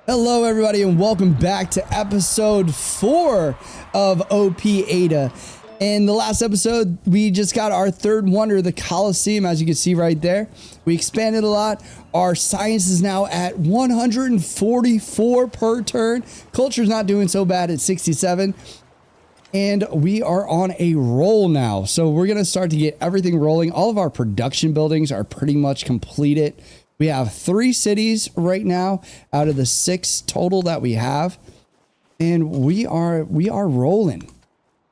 Hello everybody and welcome back to episode 4 of OP Ada. In the last episode, we just got our third wonder, the Colosseum, as you can see right there. We expanded a lot. Our science is now at 144 per turn. Culture's not doing so bad at 67. And we are on a roll now. So we're going to start to get everything rolling. All of our production buildings are pretty much completed. We have 3 cities right now out of the 6 total that we have. And we are rolling.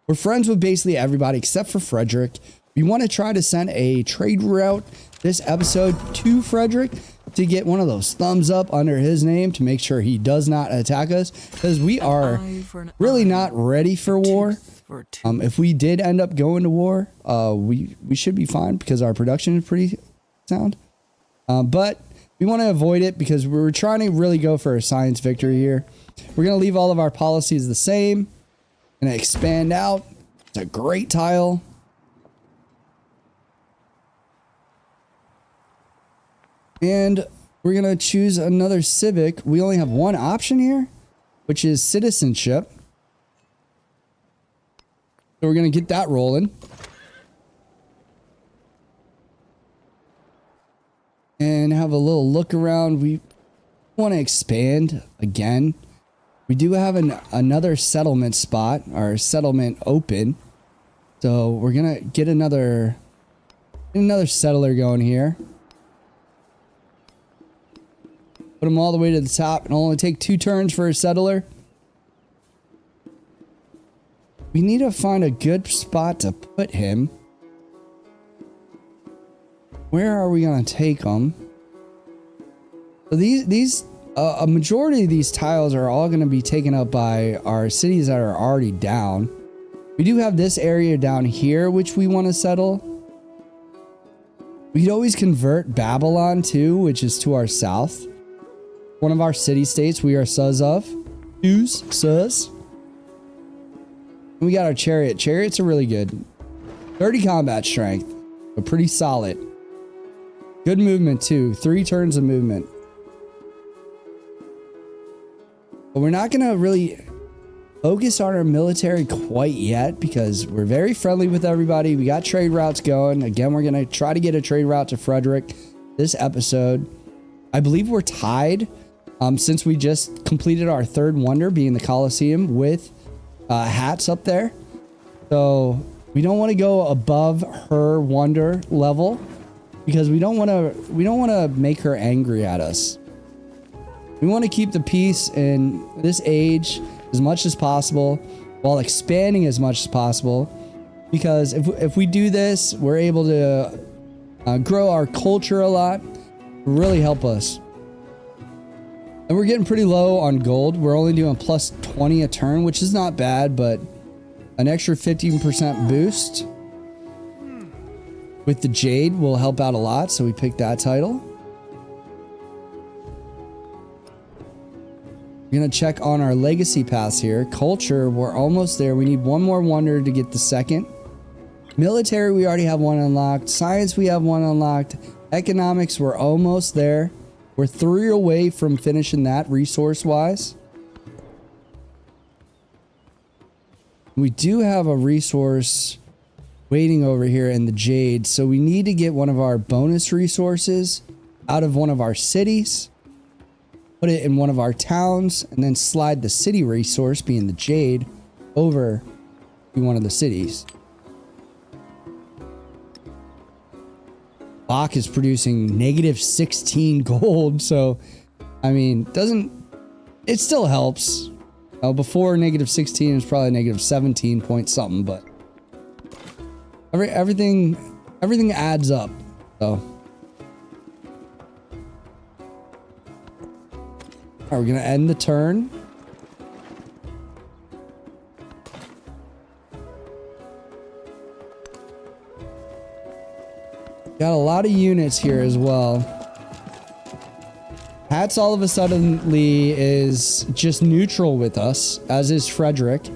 We're friends with basically everybody except for Frederick. We want to try to send a trade route this episode to Frederick to get one of those thumbs up under his name to make sure he does not attack us, because we are really not ready for war. If we did end up going to war, we should be fine because our production is pretty sound. But we want to avoid it because we're trying to really go for a science victory here. We're going to leave all of our policies the same. Going to expand out. It's a great tile. And we're going to choose another civic. We only have one option here, which is citizenship. So we're going to get that rolling. And have a little look around. We want to expand again. We do have another settlement spot, our settlement open. So we're going to get another settler going here. Put them all the way to the top. It'll only take 2 turns for a settler. We need to find a good spot to put him. Where are we going to take them? So a majority of these tiles are all going to be taken up by our cities that are already down. We do have this area down here, which we want to settle. We could always convert Babylon too, which is to our south. One of our city states we are sus of. Sus. And we got our chariot. Chariots are really good. 30 combat strength, but pretty solid. Good movement too. 3 turns of movement. But we're not going to really focus on our military quite yet because we're very friendly with everybody. We got trade routes going. Again, we're going to try to get a trade route to Frederick this episode. I believe we're tied since we just completed our third wonder, being the Colosseum, with hats up there. So we don't want to go above her wonder level because we don't want to make her angry at us. We want to keep the peace in this age as much as possible while expanding as much as possible, because if we do this, we're able to grow our culture a lot, really help us. And we're getting pretty low on gold. We're only doing plus 20 a turn, which is not bad, but an extra 15% boost with the Jade will help out a lot, so we picked that title. We're going to check on our legacy pass here. Culture, we're almost there. We need one more wonder to get the second. Military, we already have 1 unlocked. Science, we have 1 unlocked. Economics, we're almost there. We're 3 away from finishing that resource-wise. We do have a resource waiting over here in the Jade, so we need to get one of our bonus resources out of one of our cities. Put it in one of our towns, and then slide the city resource, being the Jade, over to one of the cities. Bach is producing negative 16 gold, so I mean, it still helps. Before negative 16 it was probably negative 17 point something, but everything adds up. So we're going to end the turn. Got a lot of units here as well. Hats all of a suddenly is just neutral with us, as is Frederick.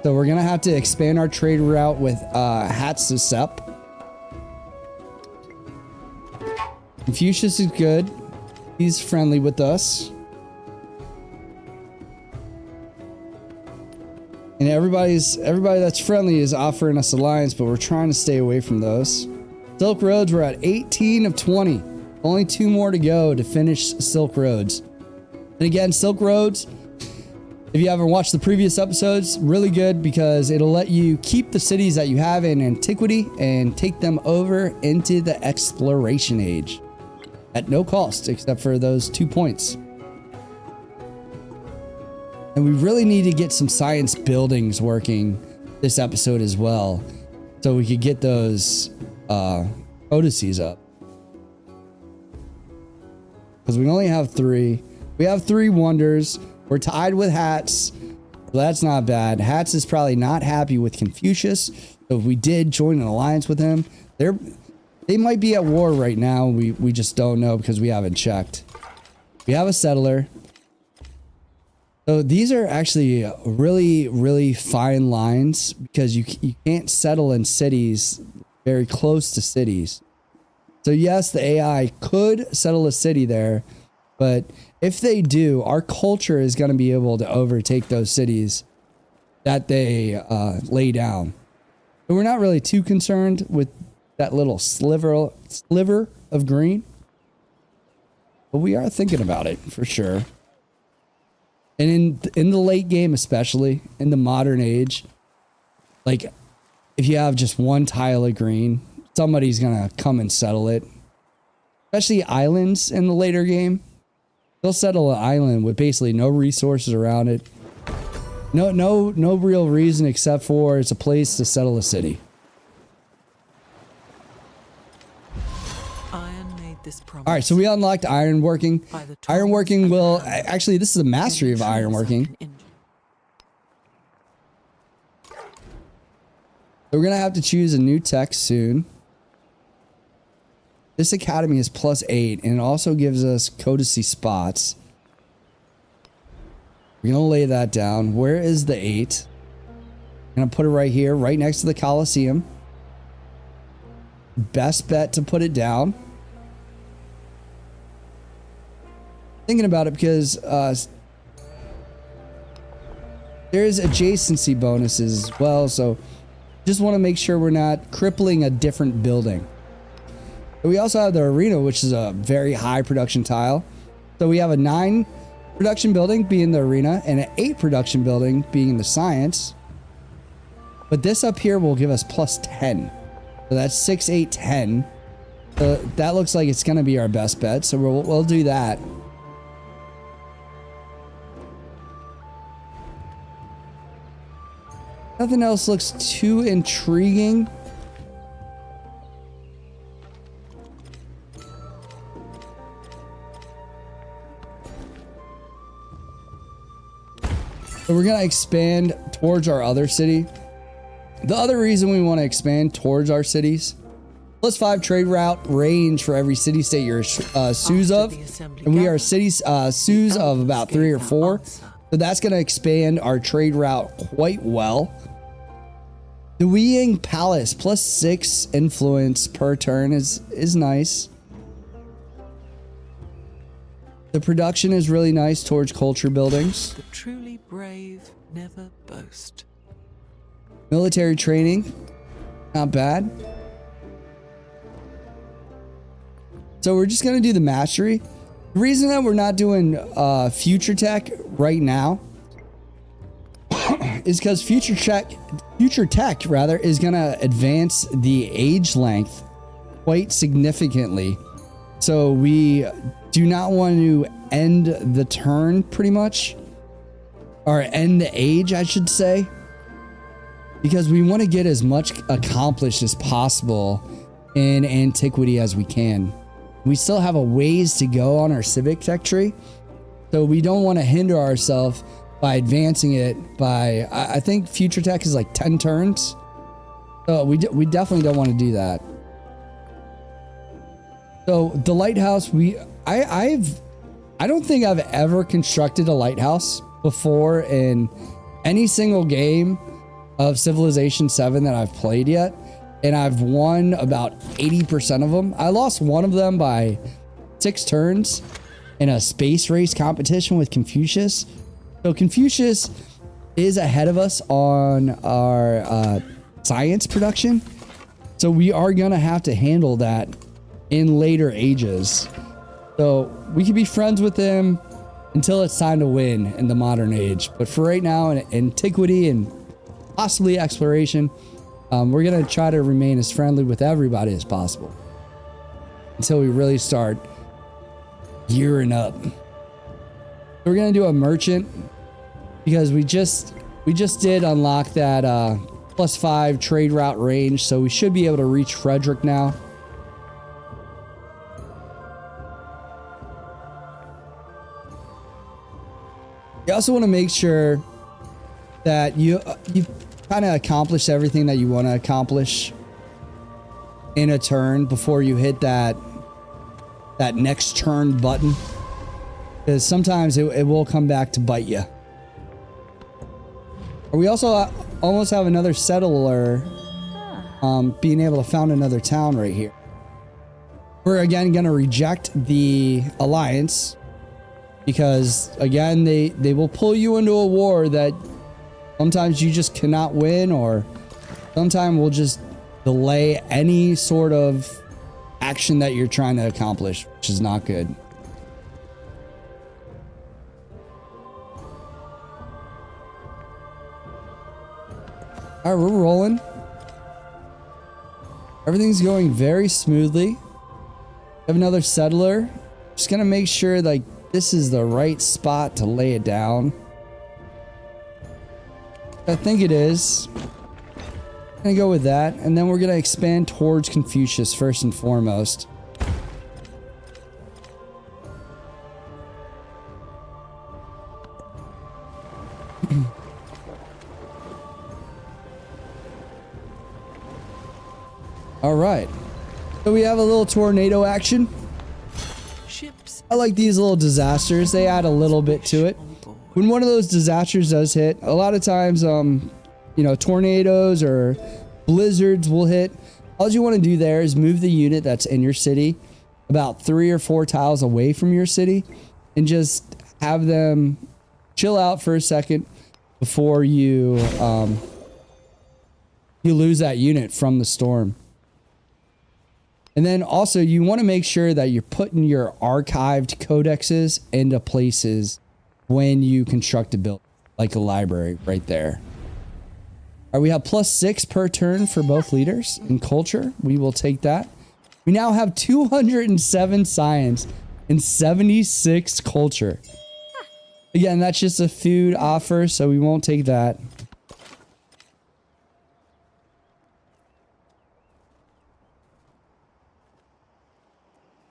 So we're going to have to expand our trade route with Hats to Sep. Confucius is good. He's friendly with us. And everybody that's friendly is offering us alliance, but we're trying to stay away from those. Silk Roads, we're at 18 of 20. Only 2 more to go to finish Silk Roads. And again, Silk Roads, if you haven't watched the previous episodes, really good because it'll let you keep the cities that you have in Antiquity and take them over into the Exploration Age at no cost, except for those 2 points. And we really need to get some science buildings working this episode as well, so we could get those codices up. Because we only have 3. We have 3 wonders. We're tied with Hats. Well, that's not bad. Hats is probably not happy with Confucius. So if we did join an alliance with him, they might be at war right now. We just don't know because we haven't checked. We have a settler. So these are actually really, really fine lines because you can't settle in cities very close to cities. So yes, the AI could settle a city there, but if they do, our culture is going to be able to overtake those cities that they lay down. So we're not really too concerned with that little sliver of green, but we are thinking about it for sure. And in the late game, especially in the modern age, like if you have just 1 tile of green, somebody's gonna come and settle it. Especially islands in the later game, they'll settle an island with basically no resources around it. No real reason except for it's a place to settle a city. All right, so we unlocked ironworking. Ironworking will actually, this is a mastery of ironworking. So we're gonna have to choose a new tech soon. This academy is +8, and it also gives us codicy spots. We're gonna lay that down. Where is the 8? I'm gonna put it right here, right next to the Coliseum. Best bet to put it down. Thinking about it because there's adjacency bonuses as well, so just want to make sure we're not crippling a different building. But we also have the arena, which is a very high production tile. So we have a 9 production building being the arena and an 8 production building being the science. But this up here will give us +10. So that's 6, 8, 10. So that looks like it's going to be our best bet. So we'll do that. Nothing else looks too intriguing. So we're going to expand towards our other city. The other reason we want to expand towards our cities, +5 trade route range for every city state you're sues of. And we are cities sues of about 3 or 4. So that's going to expand our trade route quite well. The Weiying Palace +6 influence per turn is nice. The production is really nice towards culture buildings. The truly brave never boast. Military training, not bad. So we're just gonna do the mastery. The reason that we're not doing future tech right now is because future tech rather is gonna advance the age length quite significantly. So we do not want to end the turn pretty much, or end the age, I should say, because we want to get as much accomplished as possible in Antiquity as we can. We still have a ways to go on our civic tech tree, so we don't want to hinder ourselves by advancing it by, I think future tech is like 10 turns. So we definitely don't want to do that. So the lighthouse, I don't think I've ever constructed a lighthouse before in any single game of Civilization 7 that I've played yet. And I've won about 80% of them. I lost one of them by 6 turns in a space race competition with Confucius. So Confucius is ahead of us on our science production. So we are going to have to handle that in later ages. So we can be friends with them until it's time to win in the modern age. But for right now, in antiquity and possibly exploration, we're going to try to remain as friendly with everybody as possible until we really start gearing up. We're going to do a merchant because we just did unlock that +5 trade route range, so we should be able to reach Frederick now. You also want to make sure that you kind of accomplish everything that you want to accomplish in a turn before you hit that next turn button, because sometimes it will come back to bite you. We also almost have another settler being able to found another town right here. We're again going to reject the alliance because again they will pull you into a war that sometimes you just cannot win, or sometimes will just delay any sort of action that you're trying to accomplish, which is not good. All right, we're rolling. Everything's going very smoothly. Have another settler. Just gonna make sure like this is the right spot to lay it down. I think it is. I'm gonna go with that, and then we're gonna expand towards Confucius first and foremost. All right, so we have a little tornado action. Ships. I like these little disasters. They add a little bit to it. When one of those disasters does hit, a lot of times, you know, tornadoes or blizzards will hit. All you want to do there is move the unit that's in your city about 3 or 4 tiles away from your city and just have them chill out for a second before you lose that unit from the storm. And then also you want to make sure that you're putting your archived codexes into places when you construct a building, like a library right there. All right, we have +6 per turn for both leaders in culture. We will take that. We now have 207 science and 76 culture. Again, that's just a food offer, so we won't take that.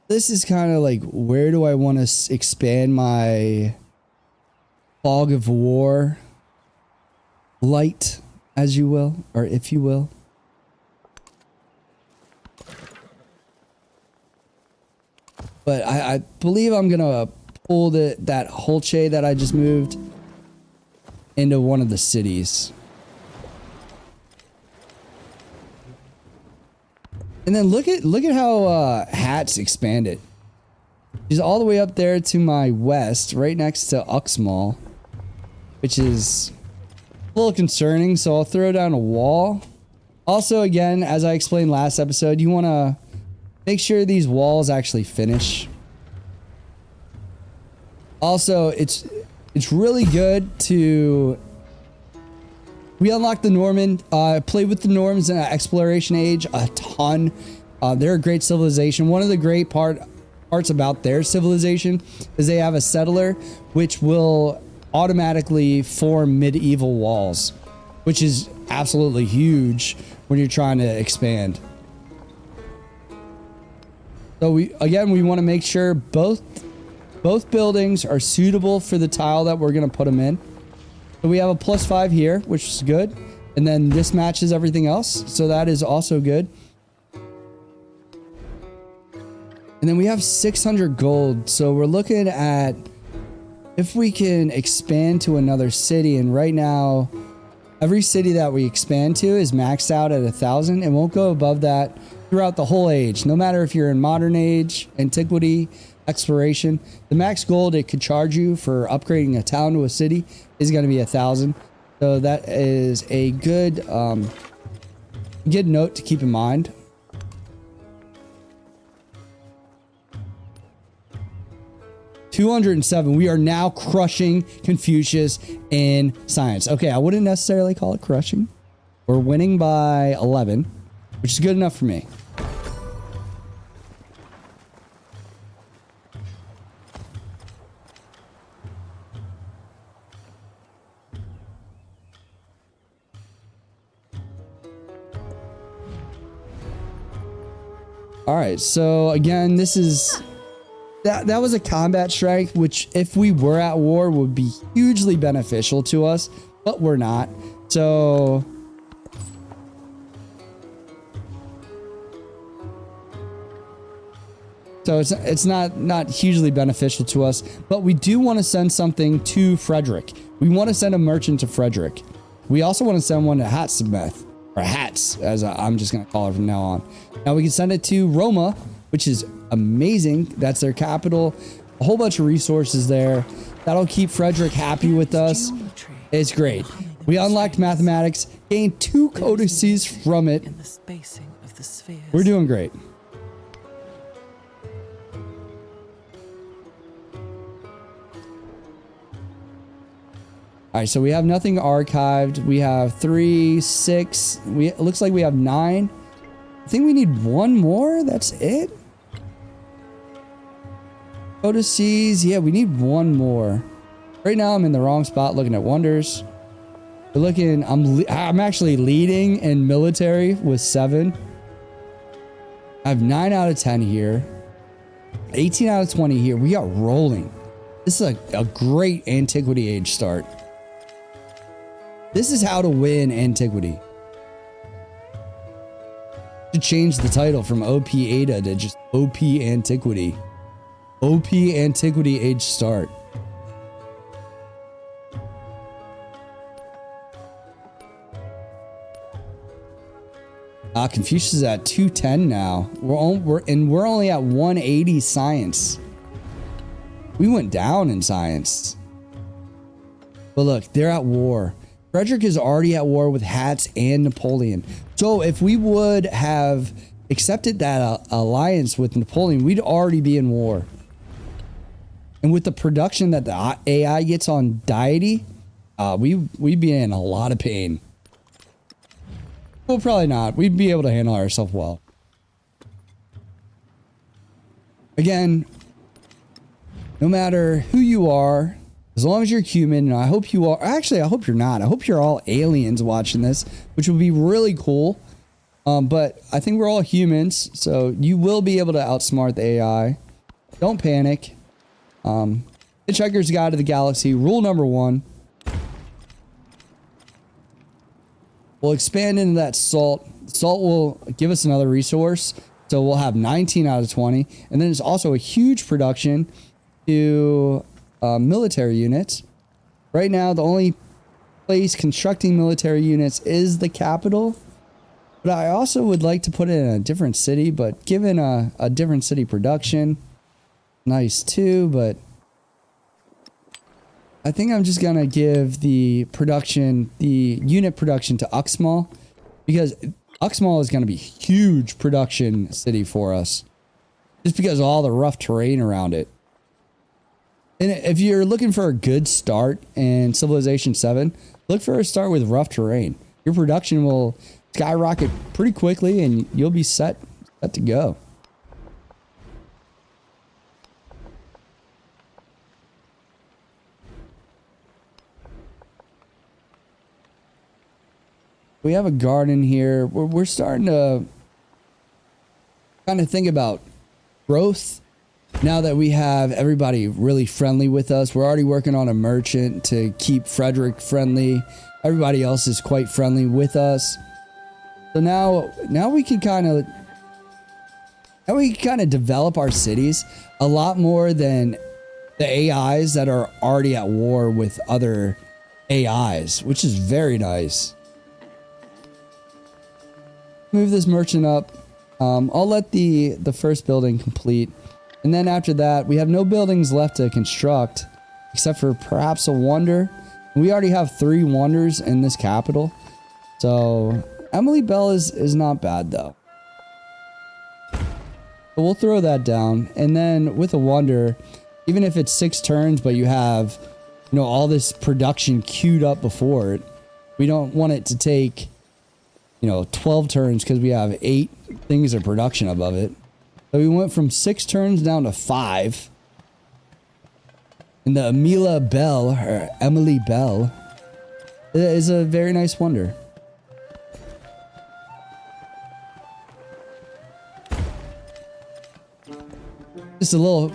This is kind of like, where do I want to expand my fog of war light, as you will, or if you will. But I believe I'm gonna pull that Holche that I just moved into one of the cities. And then look at how Hat's expanded. She's all the way up there to my west, right next to Outsmart, which is a little concerning, so I'll throw down a wall. Also, again, as I explained last episode, you want to make sure these walls actually finish. Also, it's really good to... We unlocked the Norman. Played with the Normans in Exploration Age a ton. They're a great civilization. One of the great parts about their civilization is they have a settler which will automatically form medieval walls, which is absolutely huge when you're trying to expand. So we want to make sure both buildings are suitable for the tile that we're going to put them in. So we have a +5 here, which is good. And then this matches everything else. So that is also good. And then we have 600 gold. So we're looking at if we can expand to another city. And right now, every city that we expand to is maxed out at 1,000. It won't go above that throughout the whole age. No matter if you're in modern age, antiquity, exploration, the max gold it could charge you for upgrading a town to a city is going to be 1,000. So that is a good good note to keep in mind. $207. We are now crushing Confucius in science. Okay, I wouldn't necessarily call it crushing. We're winning by 11, which is good enough for me. All right, so again, this is that was a combat strike, which if we were at war would be hugely beneficial to us, but we're not. So it's not hugely beneficial to us, but we do want to send something to Frederick. We want to send a merchant to Frederick. We also want to send one to Hatsmith, or Hats, as I'm just going to call her from now on. Now we can send it to Roma, which is amazing. That's their capital. A whole bunch of resources there. That'll keep Frederick happy with us. It's great. We unlocked mathematics, gained 2 codices from it. We're doing great. All right, so we have nothing archived. We have 3, 6. It looks like we have 9. I think we need 1 more. That's it. Codices. Yeah, we need 1 more. Right now, I'm in the wrong spot looking at wonders. We're looking. I'm actually leading in military with 7. I have 9 out of 10 here. 18 out of 20 here. We are rolling. This is a great Antiquity Age start. This is how to win Antiquity. To change the title from OP Ada to just OP Antiquity. OP Antiquity Age start. Confucius is at 210 now. We're only at 180 science. We went down in science. But look, they're at war. Frederick is already at war with Hats and Napoleon. So if we would have accepted that alliance with Napoleon, we'd already be in war. And with the production that the AI gets on Deity, we'd be in a lot of pain. Well, probably not. We'd be able to handle ourselves well. Again, no matter who you are, as long as you're human, and I hope you are. Actually, I hope you're not. I hope you're all aliens watching this, which would be really cool. But I think we're all humans, so you will be able to outsmart the AI. Don't panic. Hitchhiker's Guide to the Galaxy, rule number 1. We'll expand into that salt. Salt will give us another resource. So we'll have 19 out of 20. And then it's also a huge production to military units. Right now, the only place constructing military units is the capital. But I also would like to put it in a different city. But given a different city production, nice too. But I think I'm just gonna give the unit production to Uxmal, because Uxmal is gonna be a huge production city for us, just because of all the rough terrain around it. And if you're looking for a good start in Civilization 7, look for a start with rough terrain. Your production will skyrocket pretty quickly, and you'll be set to go. We have a garden here. We're starting to kind of think about growth now that we have everybody really friendly with us. We're already working on a merchant to keep Frederick friendly. Everybody else is quite friendly with us. So now we can kind of develop our cities a lot more than the AIs that are already at war with other AIs, which is very nice. Move this merchant up. I'll let the first building complete, and then after that we have no buildings left to construct except for perhaps a wonder. We already have 3 wonders in this capital. So Emily Bell is not bad though. But we'll throw that down. And then with a wonder, even if it's 6 turns, but you have, you know, all this production queued up before it, we don't want it to take, you know, 12 turns because we have 8 things of production above it. So we went from 6 turns down to 5. And the Emily Bell is a very nice wonder. Just a little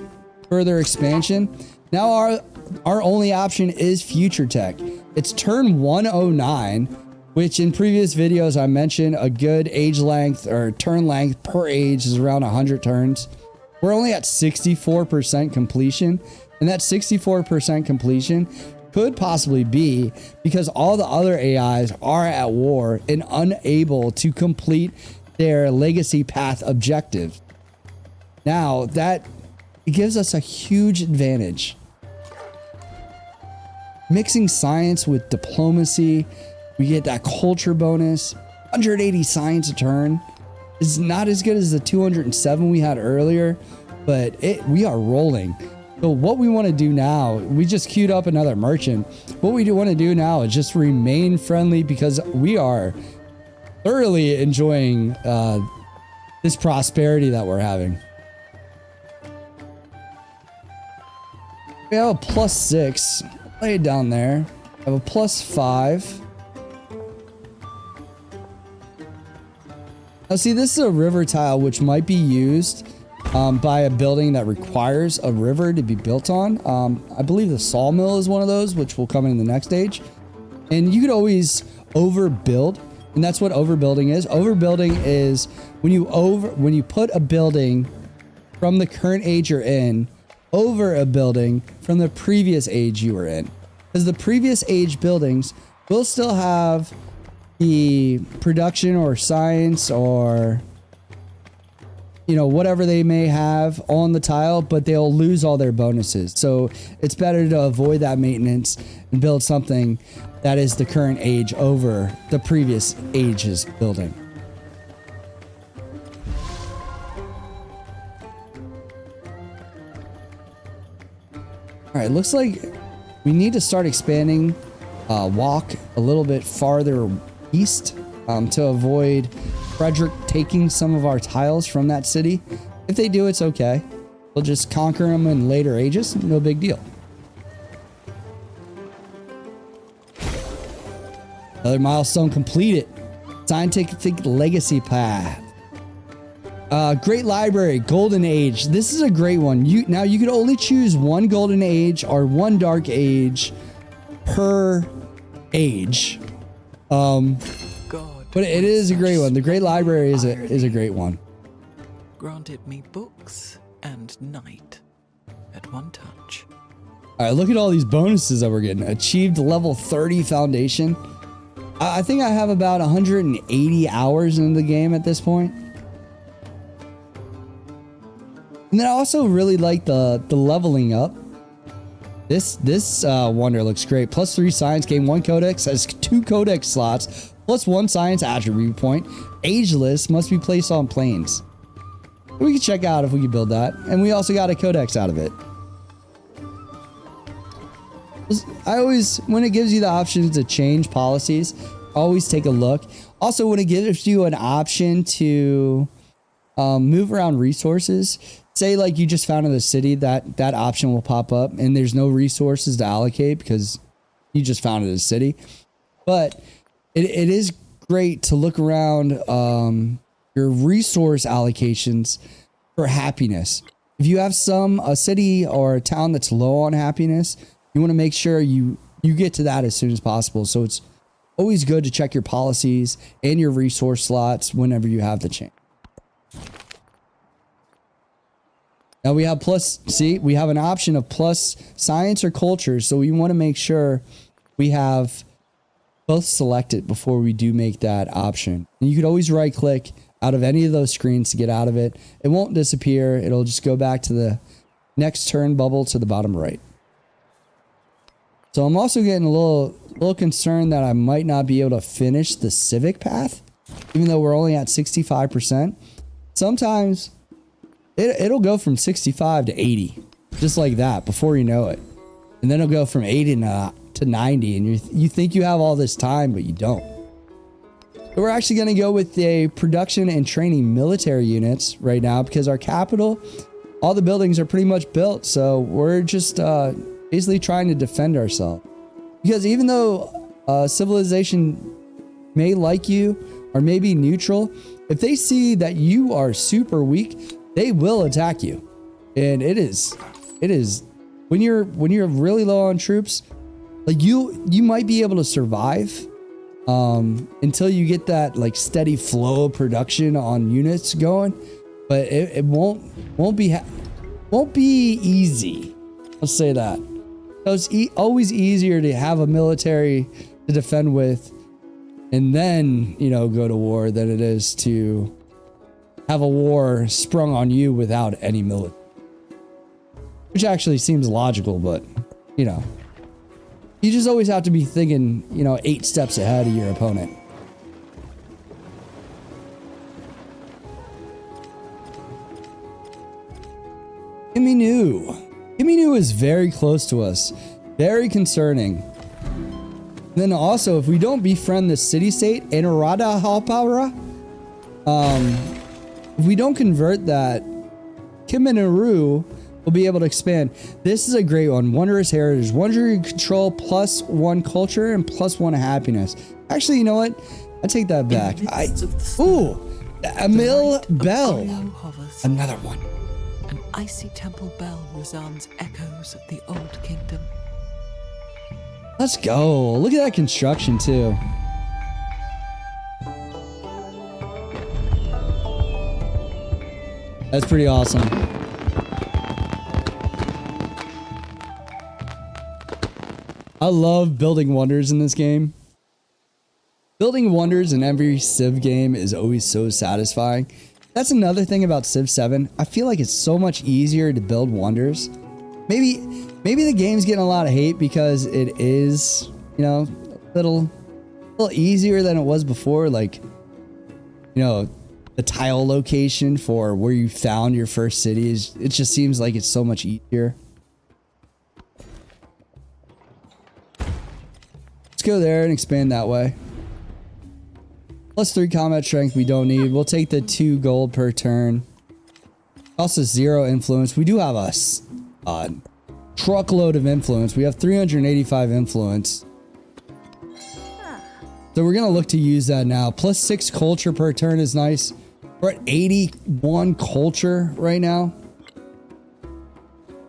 further expansion. Now our only option is future tech. It's turn 109, which in previous videos I mentioned a good age length or turn length per age is around 100 turns. We're only at 64% completion, and that 64% completion could possibly be because all the other AIs are at war and unable to complete their legacy path objectives. Now that it gives us a huge advantage. Mixing science with diplomacy, we get that culture bonus. 180 science a turn is not as good as the 207 we had earlier, but we are rolling. So what we want to do now, we just queued up another merchant. What we do want to do now is just remain friendly because we are thoroughly enjoying this prosperity that we're having. We have a +6. Lay it down there. I have a +5. Now see, this is a river tile which might be used by a building that requires a river to be built on. I believe the sawmill is one of those, which will come in the next age. And you could always overbuild, and that's what overbuilding is. Overbuilding is when you put a building from the current age you're in over a building from the previous age you were in. Because the previous age buildings will still have the production or science or, you know, whatever they may have on the tile, but they'll lose all their bonuses. So it's better to avoid that maintenance and build something that is the current age over the previous age's building. All right, looks like we need to start expanding walk a little bit farther east to avoid Frederick taking some of our tiles from that city. If they do, it's okay. We'll just conquer them in later ages. No big deal. Another milestone completed. Scientific legacy path. Great library, golden age. This is a great one. Now you could only choose one golden age or one dark age per age. But it is a great one. The great library is a great one. Granted me books and night at one touch. All right, look at all these bonuses that we're getting. Achieved level 30 foundation. I think I have about 180 hours in the game at this point. And then I also really like the leveling up. This wonder looks great. +3 science, gain 1 codex, has 2 codex slots, +1 science attribute point. Ageless, must be placed on planes. We can check out if we can build that. And we also got a codex out of it. I always, when it gives you the option to change policies, always take a look. Also, when it gives you an option to move around resources, say like you just founded a city, that option will pop up and there's no resources to allocate because you just founded a city. But it is great to look around your resource allocations for happiness. If you have a city or a town that's low on happiness, you want to make sure you get to that as soon as possible. So it's always good to check your policies and your resource slots whenever you have the chance. Now we have we have an option of plus science or culture. So we want to make sure we have both selected before we do make that option. And you could always right click out of any of those screens to get out of it. It won't disappear. It'll just go back to the next turn bubble to the bottom right. So I'm also getting a little concerned that I might not be able to finish the civic path, even though we're only at 65%. Sometimes it'll go from 65 to 80, just like that, before you know it. And then it'll go from 80 to 90, and you think you have all this time, but you don't. So we're actually going to go with the production and training military units right now, because our capital, all the buildings are pretty much built. So we're just basically trying to defend ourselves. Because even though civilization may like you or may be neutral, if they see that you are super weak, they will attack you. And it is when you're really low on troops, like you might be able to survive until you get that like steady flow of production on units going, but it won't be easy. Let's say that. So it's always easier to have a military to defend with, and then go to war, than it is to have a war sprung on you without any military. Which actually seems logical, but you just always have to be thinking 8 steps ahead of your opponent. Kiminu is very close to us. Very concerning. And then also, if we don't befriend the city-state, Enarada Halpara, if we don't convert that, Kiminaru will be able to expand. This is a great one. Wondrous heritage. Wonder control +1 culture and +1 happiness. Actually, you know what? I take that back. Emil Bell. Another one. An icy temple bell resounds echoes of the old kingdom. Let's go. Look at that construction too. That's pretty awesome. I love building wonders in this game. Building wonders in every Civ game is always so satisfying. That's another thing about Civ 7. I feel like it's so much easier to build wonders. Maybe the game's getting a lot of hate because it is, a little easier than it was before. Like, the tile location for where you found your first city it just seems like it's so much easier. Let's go there and expand that way. +3 combat strength we don't need. We'll take the 2 gold per turn. Also 0 influence. We do have a truckload of influence. We have 385 influence. So we're going to look to use that now. +6 culture per turn is nice. We're at 81 culture right now.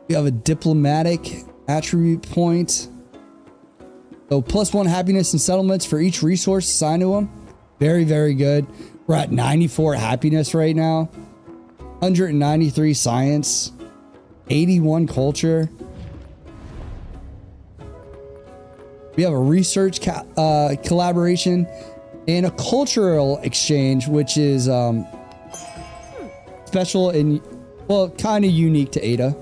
We have a diplomatic attribute point. So +1 happiness and settlements for each resource assigned to them. Very, very good. We're at 94 happiness right now. 193 science. 81 culture. We have a research collaboration and a cultural exchange, which is special and, well, kind of unique to Ada.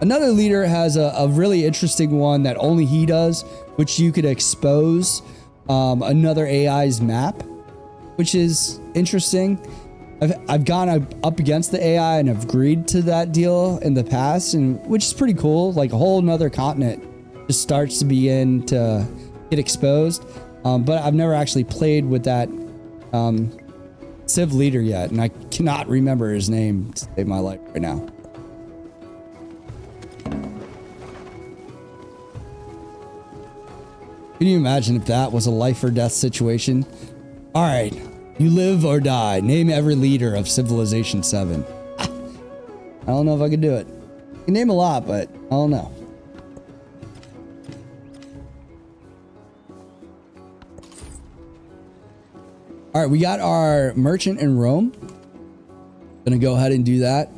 Another leader has a really interesting one that only he does, which you could expose another AI's map, which is interesting. I've gone up against the AI and have agreed to that deal in the past, and which is pretty cool. Like a whole nother continent just starts to begin to get exposed. But I've never actually played with that Civ leader yet, and I cannot remember his name to save my life right now. Can you imagine if that was a life or death situation? All right, you live or die. Name every leader of Civilization 7. I don't know if I could do it. I can name a lot, but I don't know. All right, we got our merchant in Rome. Gonna go ahead and do that.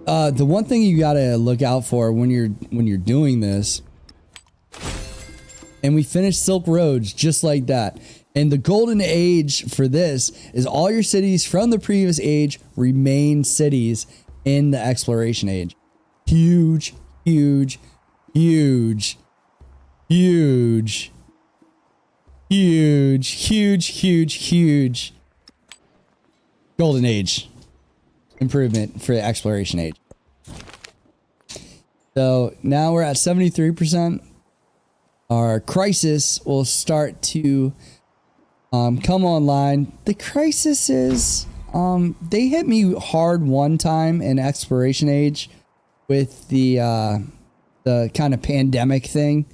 The one thing you gotta look out for when you're doing this, and we finished Silk Roads just like that. And the golden age for this is all your cities from the previous age remain cities in the exploration age. huge, huge, huge, huge, huge, huge, huge, huge golden age improvement for the exploration age. So now we're at 73%. Our crisis will start to come online. The crisis is, they hit me hard one time in exploration age with the kind of pandemic thing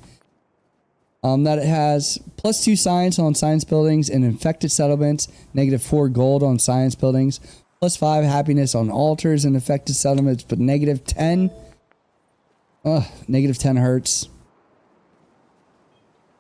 that it has. +2 science on science buildings and infected settlements. -4 gold on science buildings. +5 happiness on altars and infected settlements, but -10. -10 hurts.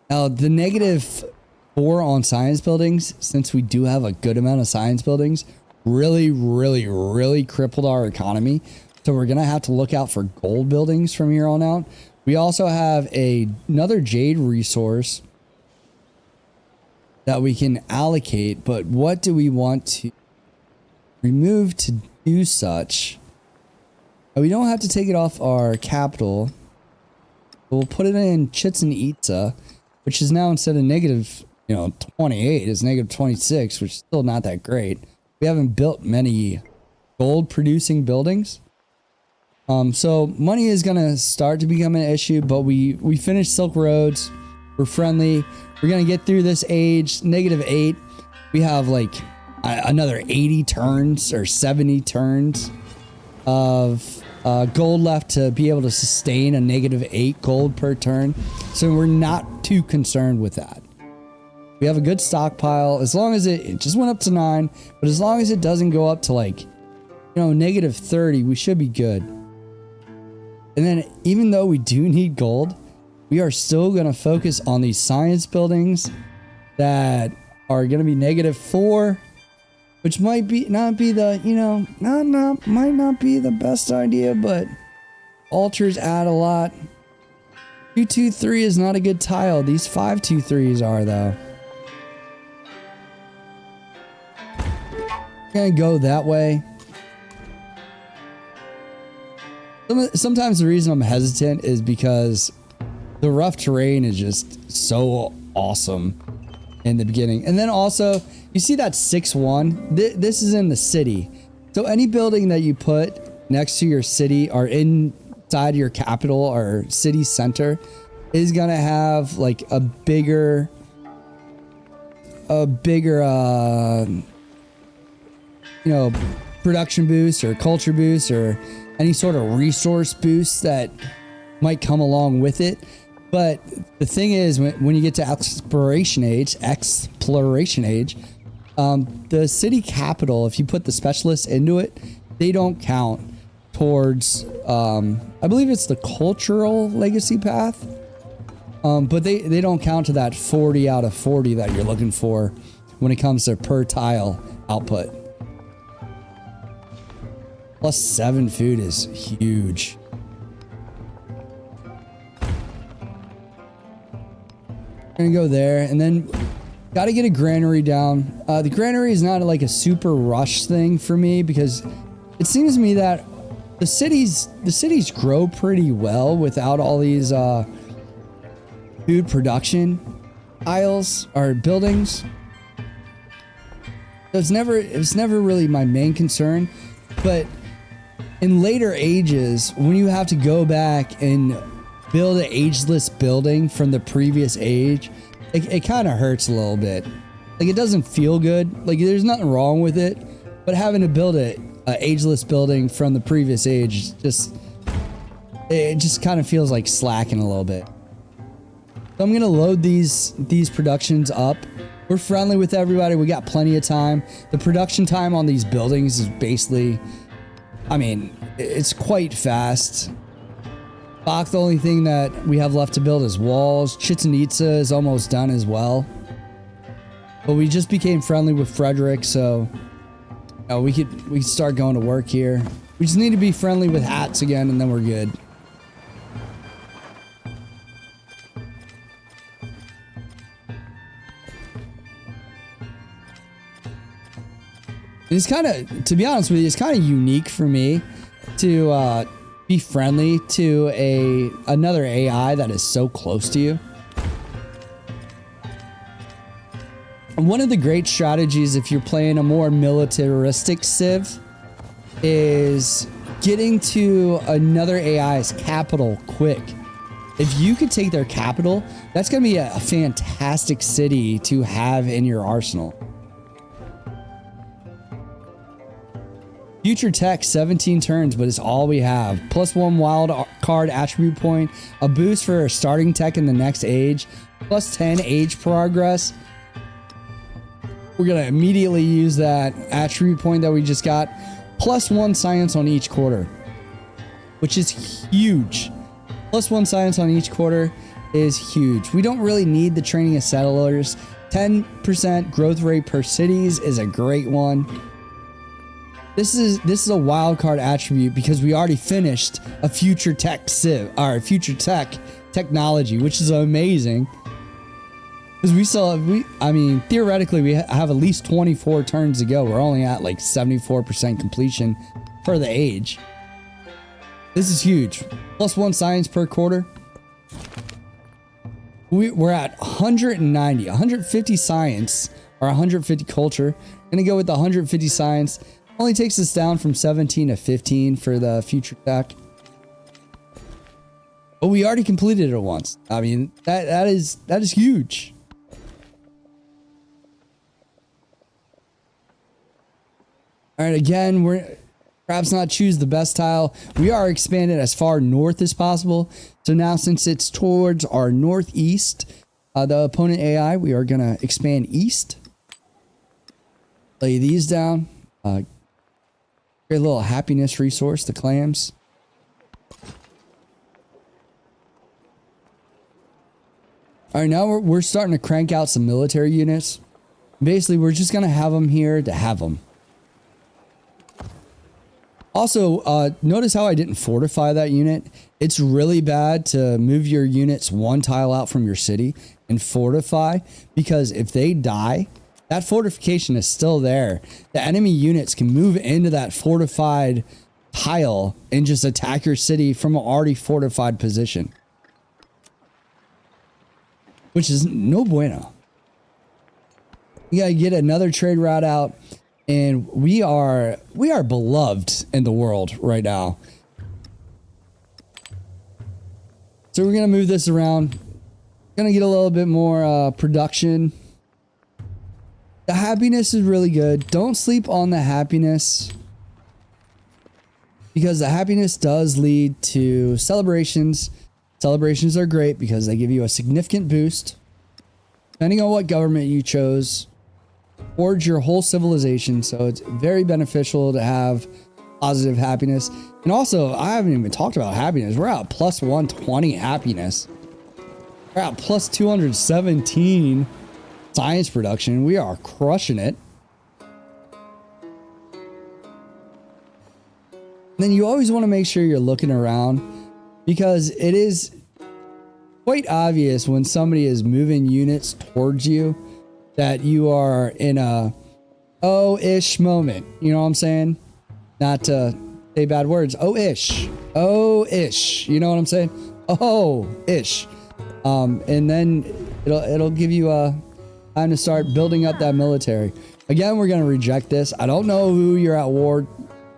Now the -4 on science buildings, since we do have a good amount of science buildings, really crippled our economy. So we're gonna have to look out for gold buildings from here on out. We also have another jade resource that we can allocate, but what do we want to remove to do such? We don't have to take it off our capital. We'll put it in Chichen Itza, which is now, instead of -28, is -26, which is still not that great. We haven't built many gold producing buildings. So money is going to start to become an issue, but we finished Silk Roads. We're friendly. We're going to get through this age. -8. We have like another 80 turns or 70 turns of gold left to be able to sustain a -8 gold per turn. So we're not too concerned with that. We have a good stockpile. As long as it just went up to 9, but as long as it doesn't go up to like, -30, we should be good. And then even though we do need gold, we are still going to focus on these science buildings that are going to be -4, which might not be the, might not be the best idea, but altars add a lot. 223 is not a good tile. These 523s are, though. We're going to go that way. Sometimes the reason I'm hesitant is because the rough terrain is just so awesome in the beginning. And then also, you see that 6-1? This is in the city. So any building that you put next to your city or inside your capital or city center is going to have like a bigger, production boost or culture boost or any sort of resource boost that might come along with it. But the thing is, when you get to exploration age, the city capital, if you put the specialists into it, they don't count towards, I believe it's the cultural legacy path. But they don't count to that 40 out of 40 that you're looking for when it comes to per tile output. +7 food is huge. Gonna go there, and then got to get a granary down. The granary is not like a super rush thing for me because it seems to me that the cities grow pretty well without all these food production aisles or buildings. So it's never really my main concern, but in later ages, when you have to go back and build an ageless building from the previous age, it kind of hurts a little bit. Like, it doesn't feel good. Like, there's nothing wrong with it, but having to build a ageless building from the previous age it just kind of feels like slacking a little bit. So I'm gonna load these productions up. We're friendly with everybody. We got plenty of time. The production time on these buildings is basically, I mean, it's quite fast. Bach, the only thing that we have left to build is walls. Chichen Itza is almost done as well. But we just became friendly with Frederick, so we could start going to work here. We just need to be friendly with hats again, and then we're good. It's kind of, to be honest with you, it's kind of unique for me to be friendly to another AI that is so close to you. And one of the great strategies if you're playing a more militaristic civ is getting to another AI's capital quick. If you could take their capital, that's going to be a fantastic city to have in your arsenal. Future tech, 17 turns, but it's all we have. +1 wild card attribute point, a boost for starting tech in the next age, +10 age progress. We're going to immediately use that attribute point that we just got. +1 science on each quarter, which is huge. +1 science on each quarter is huge. We don't really need the training of settlers. 10% growth rate per cities is a great one. This is a wild card attribute because we already finished a future tech civ, or future tech technology, which is amazing. Because I mean, theoretically, we have at least 24 turns to go. We're only at like 74% completion for the age. This is huge. +1 science per quarter. We're at 190, 150 science or 150 culture. Gonna go with the 150 science. Only takes us down from 17 to 15 for the future tech. But we already completed it once. I mean, that is huge. All right, again, we're perhaps not choose the best tile. We are expanded as far north as possible. So now since it's towards our northeast, the opponent AI, we are gonna expand east. Lay these down. Great little happiness resource, the clams. All right, now we're starting to crank out some military units. Basically, we're just gonna have them here to have them. Also, notice how I didn't fortify that unit. It's really bad to move your units one tile out from your city and fortify, because if they die, that fortification is still there. The enemy units can move into that fortified tile and just attack your city from an already fortified position, which is no bueno. You gotta get another trade route out, and we are beloved in the world right now. So we're gonna move this around. Gonna get a little bit more production. The happiness is really good. Don't sleep on the happiness, because the happiness does lead to celebrations. Celebrations are great because they give you a significant boost, depending on what government you chose, towards your whole civilization. So it's very beneficial to have positive happiness. And also, I haven't even talked about happiness. We're at +120 happiness. We're at +217 science production. We are crushing it. Then you always want to make sure you're looking around, because it is quite obvious when somebody is moving units towards you that you are in a oh-ish moment. You know what I'm saying? Not to say bad words. Oh-ish. Oh-ish. You know what I'm saying? Oh-ish. And then it'll give you a time to start building up that military. Again, we're going to reject this. I don't know who you're at war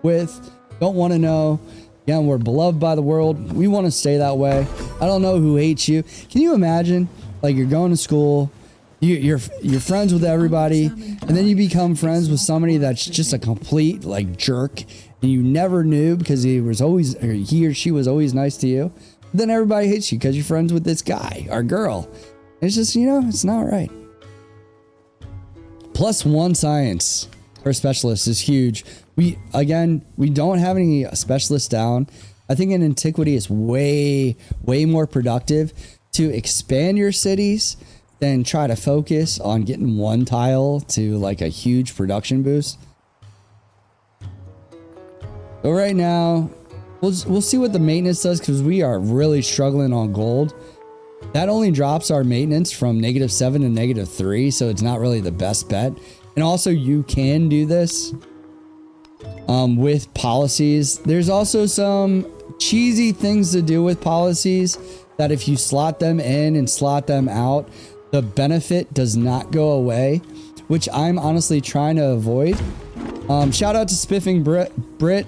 with. Don't want to know. Again, we're beloved by the world. We want to stay that way. I don't know who hates you. Can you imagine, like, you're going to school, you're friends with everybody, and then you become friends with somebody that's just a complete, like, jerk, and you never knew because he or she was always nice to you. But then everybody hates you because you're friends with this guy or girl. It's just, you know, it's not right. +1 science for specialists is huge. We don't have any specialists down. I think in Antiquity it's way more productive to expand your cities than try to focus on getting one tile to like a huge production boost. So right now, we'll see what the maintenance does, because we are really struggling on gold. That only drops our maintenance from -7 to -3, so it's not really the best bet. And also, you can do this with policies. There's also some cheesy things to do with policies that if you slot them in and slot them out, the benefit does not go away, which I'm honestly trying to avoid. Shout out to Spiffing Brit.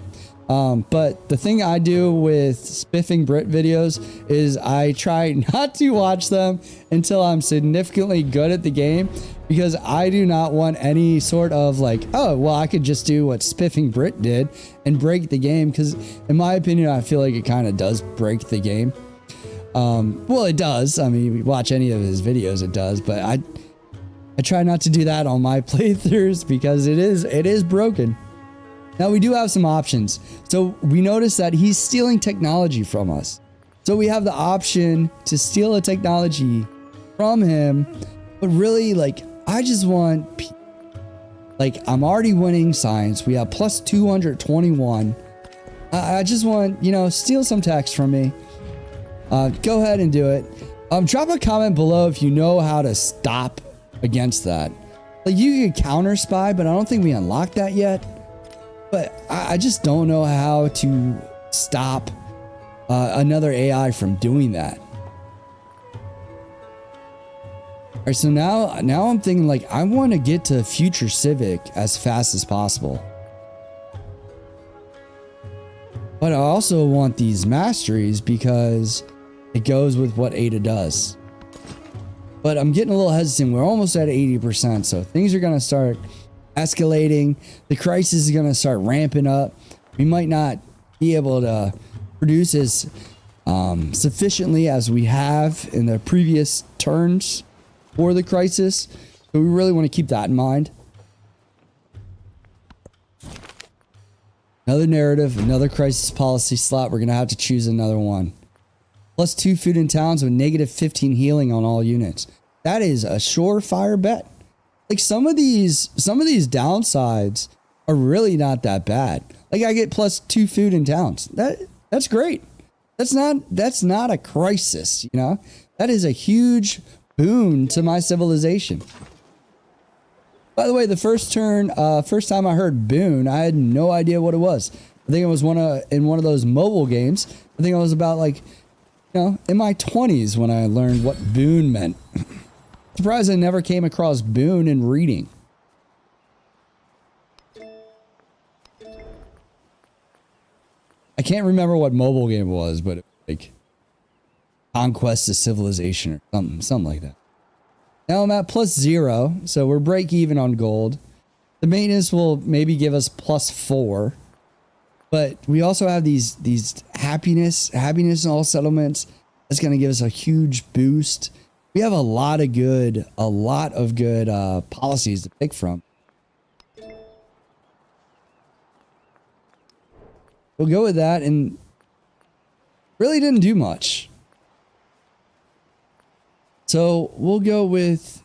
But the thing I do with Spiffing Brit videos is I try not to watch them until I'm significantly good at the game, because I do not want any sort of like, oh, well, I could just do what Spiffing Brit did and break the game. Because in my opinion, I feel like it kind of does break the game. Well, it does. I mean, we watch any of his videos, it does. But I try not to do that on my playthroughs because it is broken. Now we do have some options. So we notice that he's stealing technology from us. So we have the option to steal a technology from him, but really, like, I just want, like, I'm already winning science. We have plus 221. I just want, you know, steal some text from me. Go ahead and do it. Drop a comment below if you know how to stop against that. Like, you can counter spy, but I don't think we unlocked that yet. But I just don't know how to stop another AI from doing that. All right, so now I'm thinking, like, I want to get to future Civic as fast as possible. But I also want these masteries because it goes with what Ada does. But I'm getting a little hesitant. We're almost at 80%, so things are going to start escalating. The crisis is going to start ramping up. We might not be able to produce as sufficiently as we have in the previous turns for the crisis, but we really want to keep that in mind. Another narrative, another crisis policy slot. We're going to have to choose another one. Plus 2 food in towns with negative 15 healing on all units. That is a surefire bet. Like, some of these downsides are really not that bad. Like, I get plus 2 food in towns. That's great. That's not a crisis, you know? That is a huge boon to my civilization. By the way, the first time I heard boon, I had no idea what it was. I think it was in one of those mobile games. I think I was about, like, you know, in my 20s when I learned what boon meant. Surprised I never came across boon in reading. I can't remember what mobile game it was, but it was like Conquest of Civilization or something like that. Now I'm at plus 0, so we're break even on gold. The maintenance will maybe give us plus 4, but we also have these happiness in all settlements. That's going to give us a huge boost. We have a lot of good policies to pick from. We'll go with that, and really didn't do much. So we could go with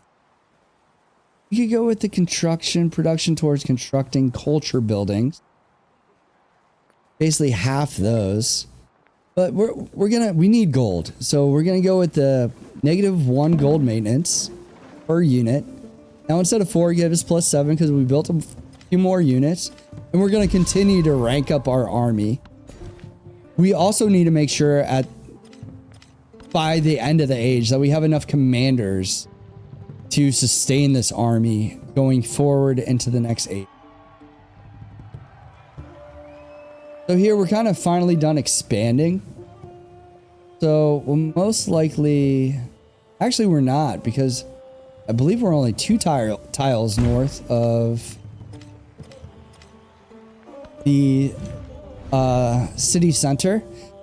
the production towards constructing culture buildings. Basically half those. But we need gold. So we're gonna go with the -1 gold maintenance per unit. Now instead of 4, give us plus 7 because we built a few more units. And we're gonna continue to rank up our army. We also need to make sure by the end of the age that we have enough commanders to sustain this army going forward into the next age. So here we're kind of finally done expanding. So we'll most likely, actually we're not, because I believe we're only 2 tiles north of the city center.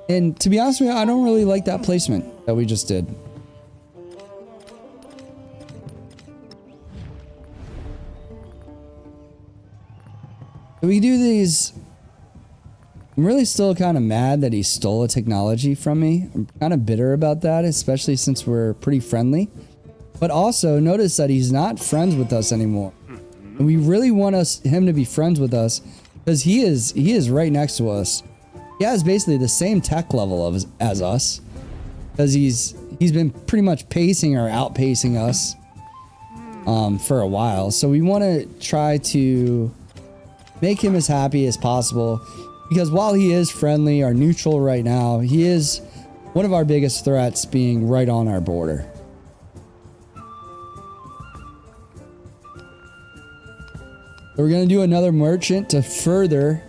And to be honest with you, I don't really like that placement that we just did. We do these. I'm really still kind of mad that he stole a technology from me. I'm kind of bitter about that, especially since we're pretty friendly. But also notice that he's not friends with us anymore. And we really want him to be friends with us because he is right next to us. He has basically the same tech level as us, because he's been pretty much pacing or outpacing us for a while. So we want to try to make him as happy as possible. Because while he is friendly or neutral right now, he is one of our biggest threats, being right on our border. So we're going to do another merchant to further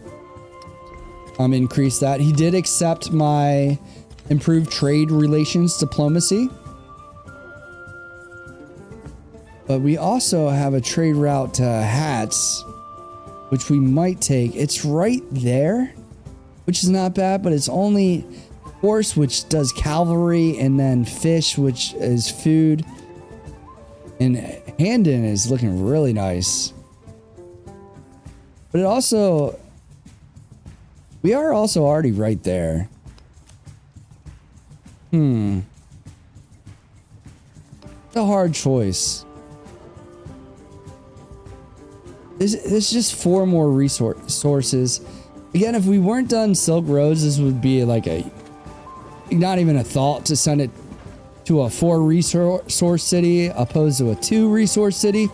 increase that. He did accept my improved trade relations diplomacy. But we also have a trade route to Hats, which we might take. It's right there, which is not bad, but it's only horse, which does cavalry, and then fish, which is food. And Handon is looking really nice. But it also, we are also already right there. It's a hard choice. This is just 4 more resources. Again, if we weren't done Silk Roads, this would be like not even a thought to send it to a 4 resource city opposed to a 2 resource city.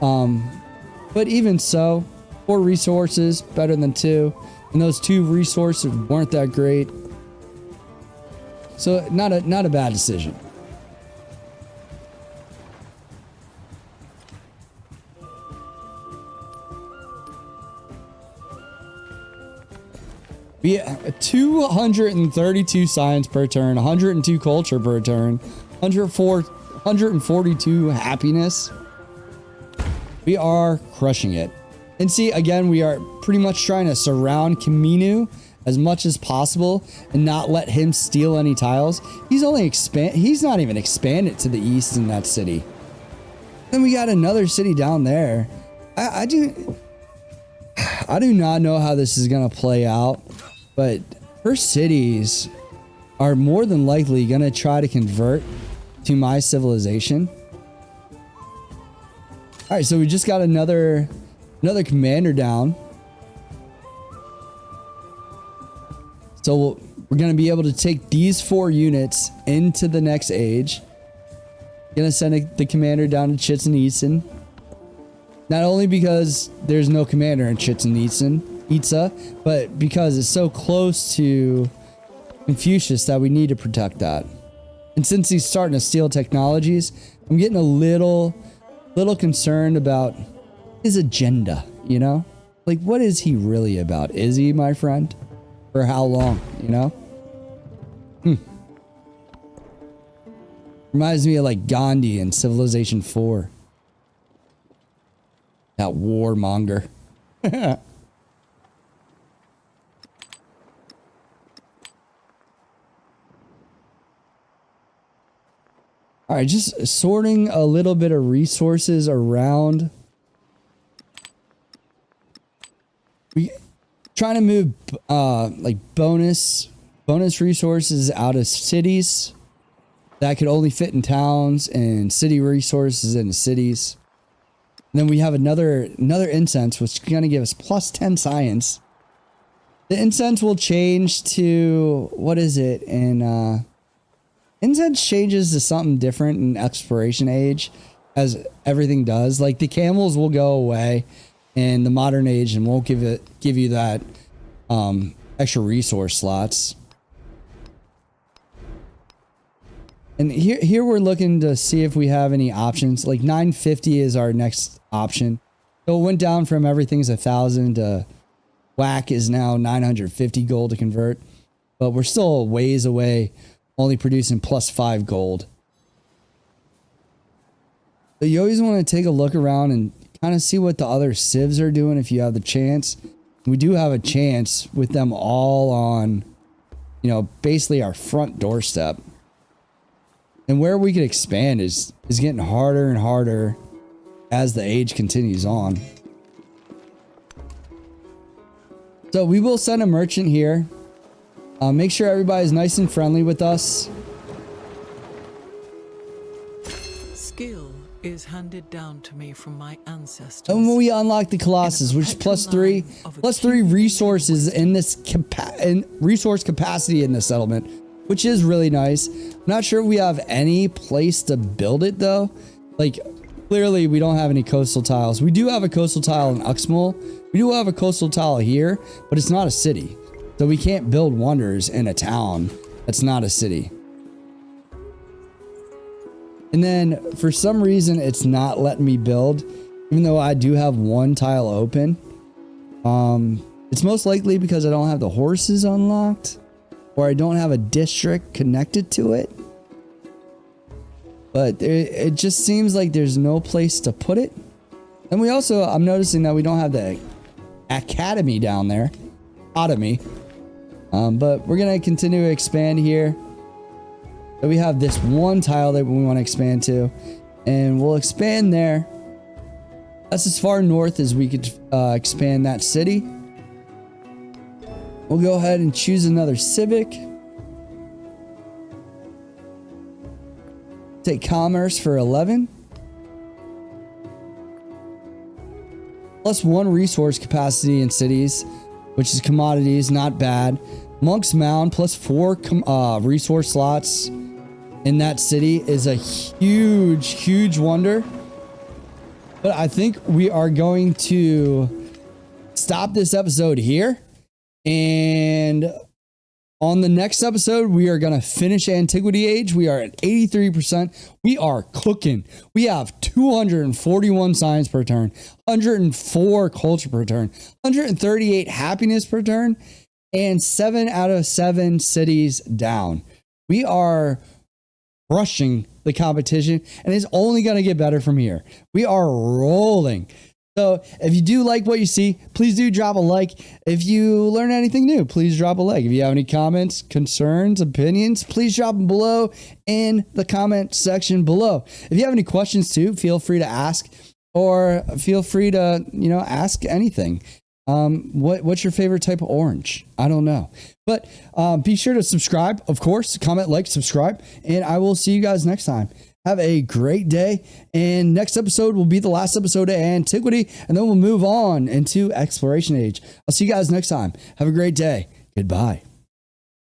But even so, 4 resources better than 2, and those 2 resources weren't that great. So not a bad decision. We have 232 science per turn, 102 culture per turn, 142 happiness. We are crushing it. And see, again, we are pretty much trying to surround Kaminu as much as possible and not let him steal any tiles. He's not even expanded to the east in that city. Then we got another city down there. I do not know how this is gonna play out, but her cities are more than likely gonna try to convert to my civilization. All right, so we just got another commander down. So we're gonna be able to take these 4 units into the next age. Gonna send the commander down to Chichen Itza. Not only because there's no commander in Chichen Itza, but because it's so close to Confucius that we need to protect that. And since he's starting to steal technologies, I'm getting a little concerned about his agenda, you know? Like, what is he really about? Is he my friend? For how long, you know? Reminds me of like Gandhi in Civilization 4. That warmonger. All right, just sorting a little bit of resources around. We trying to move like bonus resources out of cities that could only fit in towns, and city resources into cities. And then we have another incense, which is going to give us plus 10 science. The incense will change to, what is it? And incense changes to something different in Exploration Age, as everything does. Like the camels will go away in the Modern Age and won't give you that extra resource slots. And here we're looking to see if we have any options. Like 950 is our next option. So it went down from everything's 1,000 to whack is now 950 gold to convert. But we're still a ways away, only producing plus 5 gold. So you always want to take a look around and kind of see what the other civs are doing if you have the chance. We do have a chance with them all on, you know, basically our front doorstep. And where we could expand is getting harder and harder as the age continues on. So we will send a merchant here. Make sure everybody's nice and friendly with us. Skill is handed down to me from my ancestors. And when we unlock the Colossus, which is plus 3 resources in this resource capacity in the settlement, which is really nice. I'm not sure we have any place to build it though. Like Clearly, we don't have any coastal tiles. We do have a coastal tile in Uxmal. We do have a coastal tile here, but it's not a city. So we can't build wonders in a town that's not a city. And then for some reason, it's not letting me build, even though I do have one tile open. It's most likely because I don't have the horses unlocked, or I don't have a district connected to it. But it just seems like there's no place to put it. And we also, I'm noticing that we don't have the academy down there. Academy. But we're going to continue to expand here. So we have this one tile that we want to expand to. And we'll expand there. That's as far north as we could expand that city. We'll go ahead and choose another civic. Take commerce for 11. Plus 1 resource capacity in cities, which is commodities, not bad. Monk's Mound plus 4 resource slots in that city is a huge wonder. But I think we are going to stop this episode here. And on the next episode, we are going to finish Antiquity Age. We are at 83%. We are cooking. We have 241 science per turn, 104 culture per turn, 138 happiness per turn, and 7 out of 7 cities down. We are crushing the competition, and it's only going to get better from here. We are rolling. So if you do like what you see, please do drop a like. If you learn anything new, please drop a like. If you have any comments, concerns, opinions, please drop them below in the comment section below. If you have any questions too, feel free to ask, or feel free to, ask anything. What's your favorite type of orange? I don't know. But be sure to subscribe, of course. Comment, like, subscribe, and I will see you guys next time. Have a great day, and next episode will be the last episode of Antiquity, and then we'll move on into Exploration Age. I'll see you guys next time. Have a great day. Goodbye.